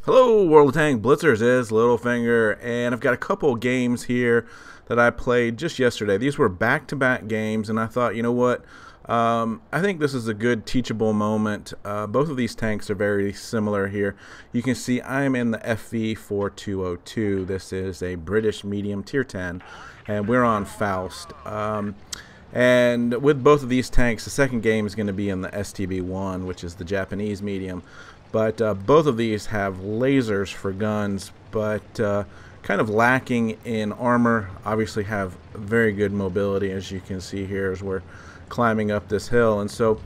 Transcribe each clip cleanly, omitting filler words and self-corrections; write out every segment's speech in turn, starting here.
Hello, World of Tank Blitzers, is Littlefinger, and I've got a couple games here that I played just yesterday. These were back-to-back games, and I thought, you know what, I think this is a good teachable moment. Both of these tanks are very similar here. You can see I'm in the FV4202. This is a British medium tier 10, and we're on Faust. And with both of these tanks, the second game is going to be in the STB1, which is the Japanese medium. But both of these have lasers for guns, but kind of lacking in armor. Obviously have very good mobility, as you can see here as we're climbing up this hill. And so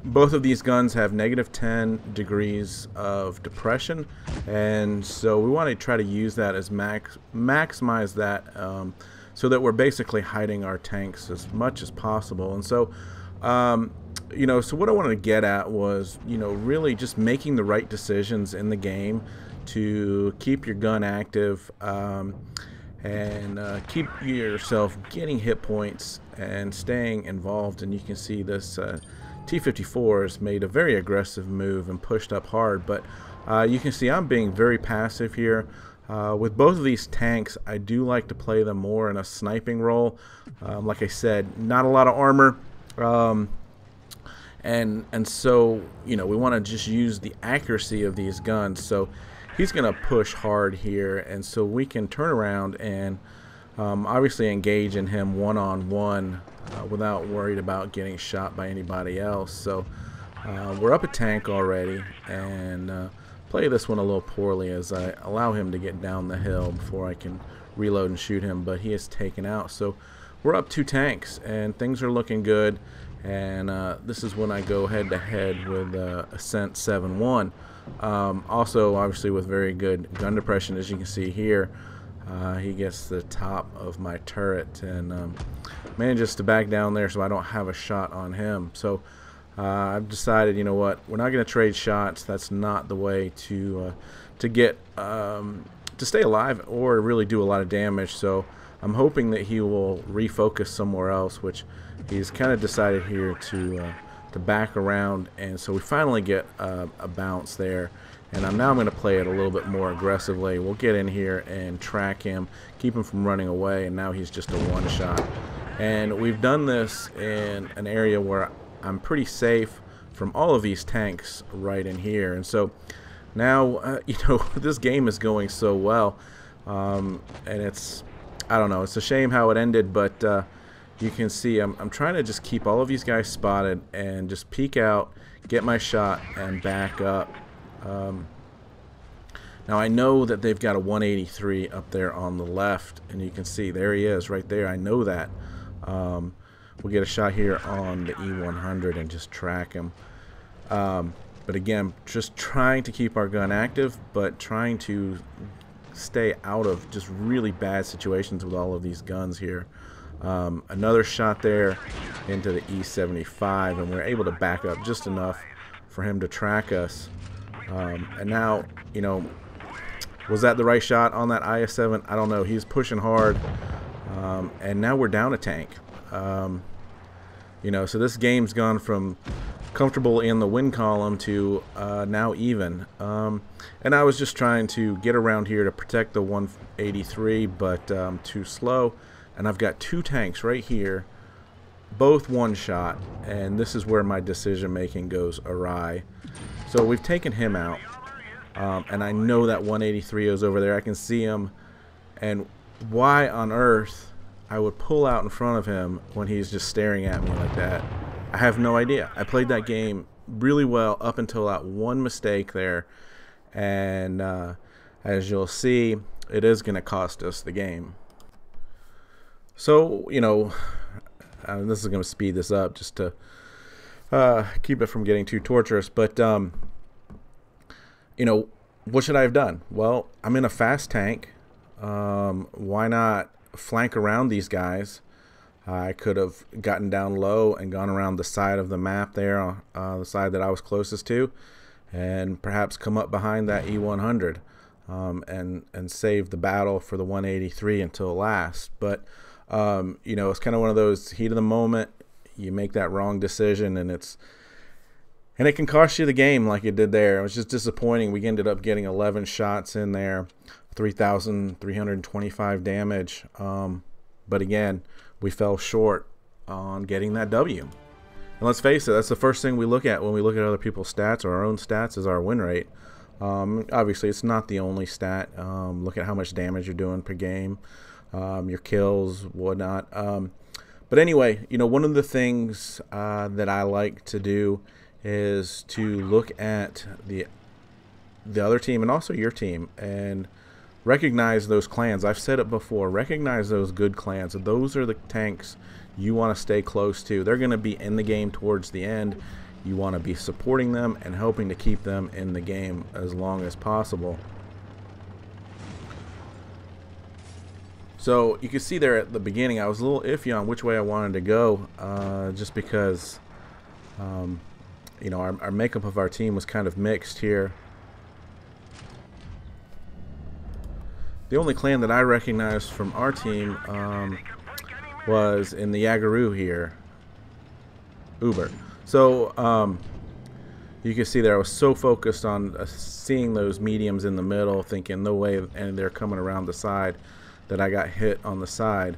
both of these guns have -10 degrees of depression, and so we want to try to use that as maximize that so that we're basically hiding our tanks as much as possible. And so so what I wanted to get at was, really just making the right decisions in the game to keep your gun active and keep yourself getting hit points and staying involved. And you can see this T-54 has made a very aggressive move and pushed up hard, but you can see I'm being very passive here. With both of these tanks, I do like to play them more in a sniping role. Like I said, not a lot of armor. And so, we want to just use the accuracy of these guns. So he's going to push hard here, and so we can turn around and obviously engage in him one-on-one without worried about getting shot by anybody else. So we're up a tank already, and play this one a little poorly as I allow him to get down the hill before I can reload and shoot him, but he is taken out. So we're up 2 tanks, and things are looking good. And this is when I go head-to-head with Ascent 7-1. Also, obviously, with very good gun depression, as you can see here. He gets the top of my turret and manages to back down there so I don't have a shot on him. So I've decided, you know what, we're not going to trade shots. That's not the way to get to stay alive or really do a lot of damage. So I'm hoping that he will refocus somewhere else, which he's kind of decided here to back around. And so we finally get a bounce there, and I'm now going to play it a little bit more aggressively. We'll get in here and track him, keep him from running away, and now he's just a one-shot. And we've done this in an area where I'm pretty safe from all of these tanks right in here. And so now this game is going so well, and I don't know, it's a shame how it ended, but you can see I'm trying to just keep all of these guys spotted and just peek out, get my shot, and back up. Now I know that they've got a 183 up there on the left, and you can see there he is right there. I know that. We'll get a shot here on the E100 and just track him. But again, just trying to keep our gun active, but trying to stay out of just really bad situations with all of these guns here. Another shot there into the E75, and we're able to back up just enough for him to track us. And now, was that the right shot on that IS-7? I don't know. He's pushing hard, and now we're down a tank. So this game's gone from comfortable in the win column to now even. And I was just trying to get around here to protect the 183, but too slow. And I've got 2 tanks right here, both one shot, and this is where my decision making goes awry. So we've taken him out, and I know that 183 is over there. I can see him, and why on earth I would pull out in front of him when he's just staring at me like that, I have no idea. I played that game really well up until that one mistake there, and as you'll see, it is going to cost us the game. So, this is going to speed this up just to keep it from getting too torturous. But, what should I have done? Well, I'm in a fast tank. Why not flank around these guys? I could have gotten down low and gone around the side of the map there, the side that I was closest to, and perhaps come up behind that E100 and save the battle for the 183 until last. But it's kind of one of those heat of the moment. You make that wrong decision, and it's And it can cost you the game like it did there. It was just disappointing. We ended up getting 11 shots in there, 3,325 damage. But again, we fell short on getting that W. And let's face it, that's the first thing we look at when we look at other people's stats or our own stats is our win rate. Obviously, it's not the only stat. Look at how much damage you're doing per game, your kills, whatnot. But anyway, you know, one of the things that I like to do is to look at the other team and also your team and recognize those clans. I've said it before, recognize those good clans. Those are the tanks you want to stay close to. They're going to be in the game towards the end. You want to be supporting them and helping to keep them in the game as long as possible. So you can see there at the beginning I was a little iffy on which way I wanted to go, just because you know, our makeup of our team was kind of mixed here. The only clan that I recognized from our team was in the Yagaroo here, Uber. So you can see there I was so focused on seeing those mediums in the middle, thinking no way, and they're coming around the side, that I got hit on the side.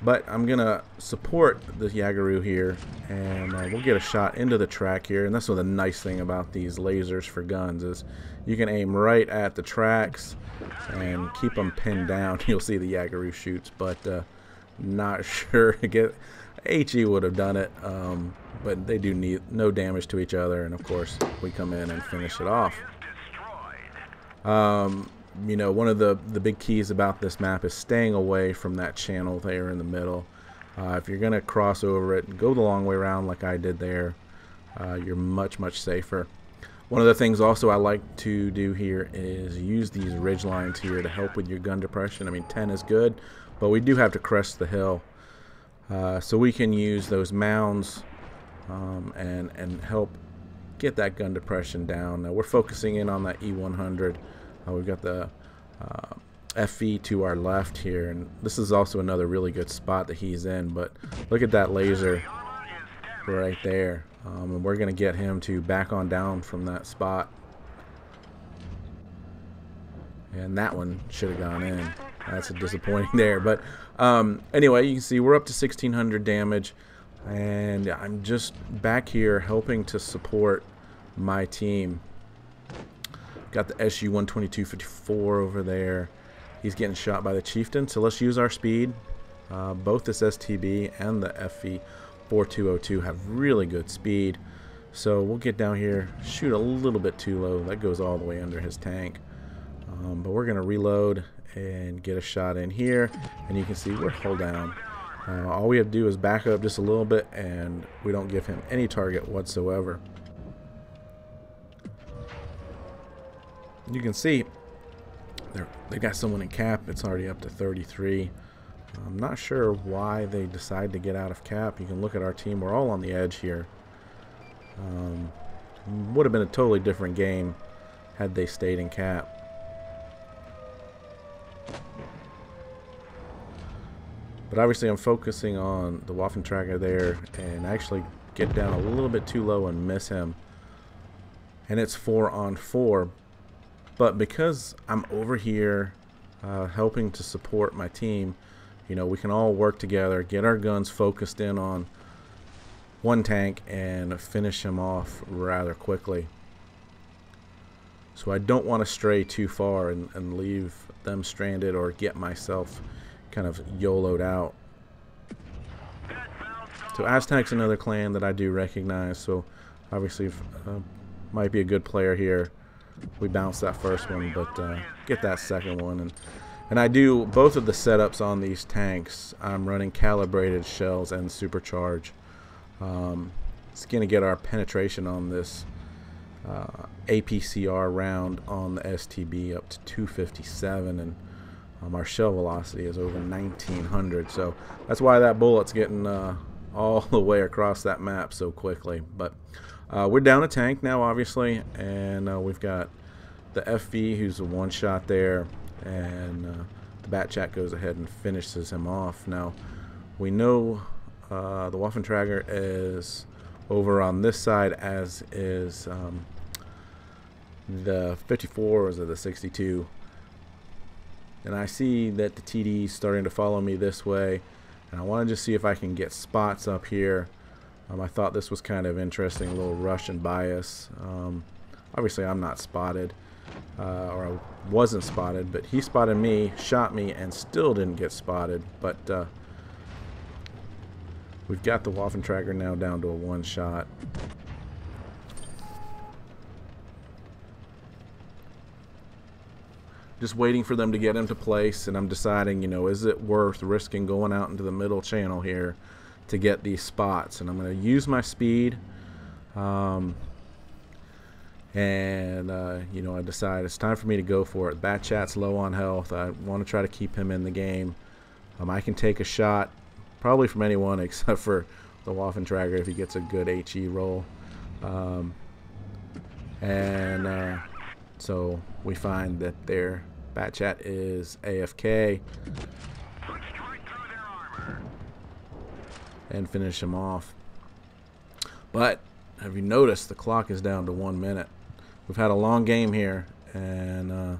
But I'm going to support the Yagaroo here, and we'll get a shot into the track here. And that's what the nice thing about these lasers for guns is you can aim right at the tracks and keep them pinned down. You'll see the Yagaroo shoots, but not sure to get... HE would have done it, but they do need no damage to each other. And, of course, we come in and finish it off. You know, one of the big keys about this map is staying away from that channel there in the middle. If you're going to cross over it, go the long way around like I did there. You're much safer. One of the things also I like to do here is use these ridge lines here to help with your gun depression. I mean, 10 is good, but we do have to crest the hill. So we can use those mounds and help get that gun depression down. Now we're focusing in on that E100. We've got the FV to our left here, and this is also another really good spot that he's in. But look at that laser right there, and we're going to get him to back on down from that spot. And that one should have gone in. That's a disappointing there. But anyway, you can see we're up to 1,600 damage, and I'm just back here helping to support my team. Got the SU-122-54 over there. He's getting shot by the Chieftain, so let's use our speed. Both this STB and the FV4202 have really good speed. So we'll get down here, shoot a little bit too low. That goes all the way under his tank. But we're going to reload and get a shot in here. And you can see we're hull down. All we have to do is back up just a little bit, and we don't give him any target whatsoever. You can see they got someone in cap. It's already up to 33. I'm not sure why they decide to get out of cap. You can look at our team. We're all on the edge here. Would have been a totally different game had they stayed in cap. But obviously I'm focusing on the Waffen tracker there and actually get down a little bit too low and miss him. And it's 4-on-4. But because I'm over here helping to support my team, you know, we can all work together, get our guns focused in on one tank and finish him off rather quickly. So I don't want to stray too far and leave them stranded or get myself kind of YOLO'd out. So Aztec's another clan that I do recognize, so obviously might be a good player here. We bounced that first one, but get that second one. And I do both of the setups on these tanks. I'm running calibrated shells and supercharge. It's going to get our penetration on this APCR round on the STB up to 257, and our shell velocity is over 1900. So that's why that bullet's getting all the way across that map so quickly. But we're down a tank now, obviously, and we've got the FV who's a one-shot there, and the Bat Chat goes ahead and finishes him off. Now we know The Waffentrager is over on this side, as is the 54, or is it the 62? And I see that the TD is starting to follow me this way, and I want to just see if I can get spots up here. I thought this was kind of interesting, a little Russian bias. Obviously I'm not spotted, or I wasn't spotted, but he spotted me, shot me, and still didn't get spotted. But we've got the Waffentrager now down to a 1 shot. Just waiting for them to get into place, and I'm deciding, you know, is it worth risking going out into the middle channel here to get these spots? And I'm going to use my speed, you know, I decide it's time for me to go for it. Bat Chat's low on health. I want to try to keep him in the game. I can take a shot probably from anyone except for the Waffentrager if he gets a good HE roll. So we find that their Bat Chat is AFK and finish him off. But have you noticed the clock is down to 1 minute? We've had a long game here, and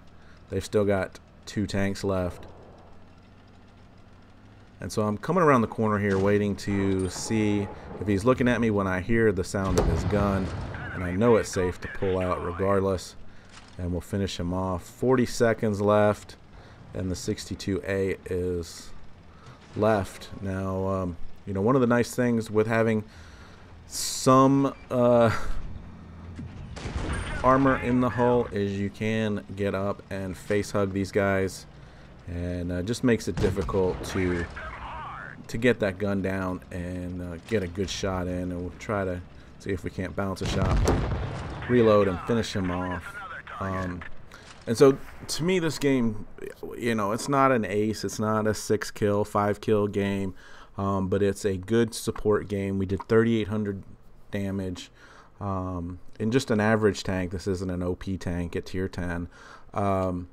they've still got 2 tanks left. And so I'm coming around the corner here waiting to see if he's looking at me when I hear the sound of his gun, and I know it's safe to pull out regardless, and we'll finish him off. 40 seconds left, and the 62A is left. Now, you know, one of the nice things with having some armor in the hull is you can get up and face hug these guys, and just makes it difficult to get that gun down and get a good shot in. And we'll try to see if we can't bounce a shot, reload, and finish him off. And so to me, this game, you know, it's not an ace, it's not a 6 kill, 5 kill game, but it's a good support game. We did 3,800 damage in just an average tank. This isn't an OP tank at tier 10. But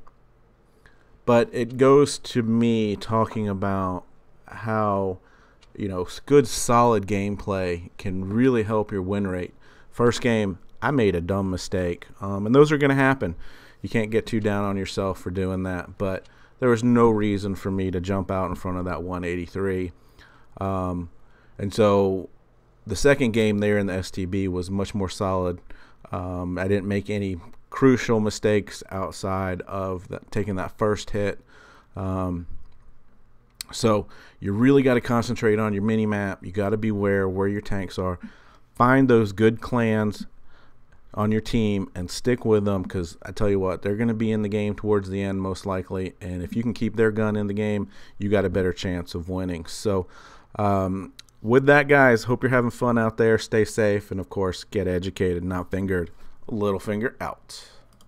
it goes to me talking about how, you know, good solid gameplay can really help your win rate. First game, I made a dumb mistake, and those are going to happen. You can't get too down on yourself for doing that, but there was no reason for me to jump out in front of that 183. And so the second game there in the STB was much more solid. I didn't make any crucial mistakes outside of taking that first hit. So you really got to concentrate on your mini-map. You got to be aware where your tanks are. Find those good clans on your team and stick with them, because I tell you what, they're going to be in the game towards the end most likely, and if you can keep their gun in the game, you got a better chance of winning. So with that, guys, hope you're having fun out there. Stay safe, and of course, get educated, not fingered. Littlefinger out.